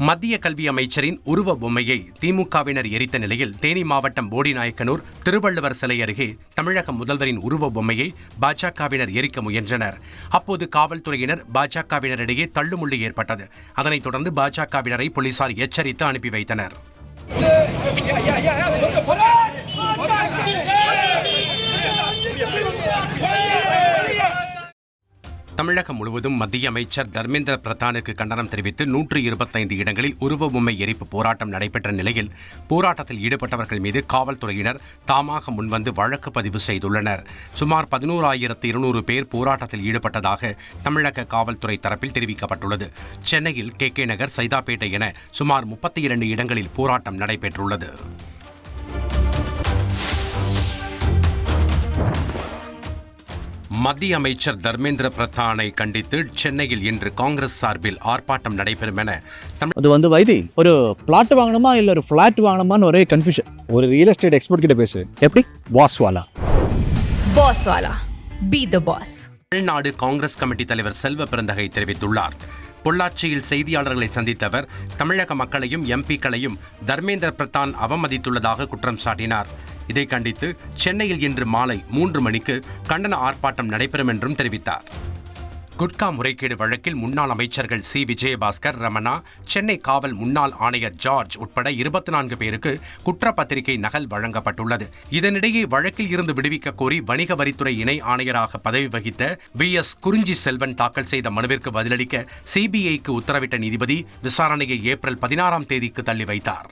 மத்திய கல்வி அமைச்சரின் உருவ பொம்மையை திமுகவினர் எரித்த நிலையில் தேனி மாவட்டம் போடிநாயக்கனூர் திருவள்ளுவர் சிலை அருகே தமிழக முதல்வரின் உருவ பொம்மையை பாஜகவினர் எரிக்க முயன்றனர். அப்போது காவல்துறையினர் பாஜகவினரிடையே தள்ளுமுள்ளு ஏற்பட்டது. அதனைத் தொடர்ந்து பாஜகவினரை போலீசார் எச்சரித்து அனுப்பி வைத்தனர். தமிழகம் முழுவதும் மத்திய அமைச்சர் தர்மேந்திர பிரதானுக்கு கண்டனம் தெரிவித்து 125 இடங்களில் உருவ பொம்மை எரிப்பு போராட்டம் நடைபெற்ற நிலையில் போராட்டத்தில் ஈடுபட்டவர்கள் மீது காவல்துறையினர் தாமாக முன்வந்து வழக்கு பதிவு செய்துள்ளனர். சுமார் 11,200 பேர் போராட்டத்தில் ஈடுபட்டதாக தமிழக காவல்துறை தரப்பில் தெரிவிக்கப்பட்டுள்ளது. சென்னையில் KK நகர், சைதாப்பேட்டை என சுமார் 32 இடங்களில் போராட்டம் நடைபெற்றுள்ளது. மத்திய அமைச்சர் தர்மேந்திர பிரதானை கண்டித்து சென்னையில் இன்று காங்கிரஸ் சார்பில் ஆர்ப்பாட்டம் நடைபெறும் என அது வைத்தி ஒரு பிளாட் வாங்கணுமா இல்ல ஒரு பிளாட் வாங்கணுமான்னு ஒரே கன்ஃபியூஷன். ஒரு ரியல் எஸ்டேட் எக்ஸ்பர்ட் கிட்ட பேசு. எப்படி? பாஸ்வாலா be the boss. Tamil Nadu Congress committee தலைவர் செல்வ பெருந்தகை தெரிவித்துள்ளார். பொள்ளாச்சியில் செய்தியாளர்களை சந்தித்த அவர் தமிழக மக்களையும் எம்பிக்களையும் தர்மேந்திர பிரதான் அவமதித்துள்ளதாக குற்றம் சாட்டினார். இதை கண்டித்து சென்னையில் இன்று மாலை 3 மணிக்கு கண்டன ஆர்ப்பாட்டம் நடைபெறும் என்றும் தெரிவித்தார். குட்கா முறைகேடு வழக்கில் முன்னாள் அமைச்சர்கள் சி. விஜயபாஸ்கர், ரமணா, சென்னை காவல் முன்னாள் ஆணையர் ஜார்ஜ் உட்பட 24 பேருக்கு குற்றப்பத்திரிகை நகல் வழங்கப்பட்டுள்ளது. இதனிடையே வழக்கில் இருந்து விடுவிக்க கோரி வணிக வரித்துறை இணை ஆணையராக பதவி வகித்த VS குறிஞ்சி செல்வன் தாக்கல் செய்த மனுவிற்கு பதிலளிக்க CBIக்கு உத்தரவிட்ட நீதிபதி விசாரணையை ஏப்ரல் 16ஆம் தேதிக்கு தள்ளி வைத்தார்.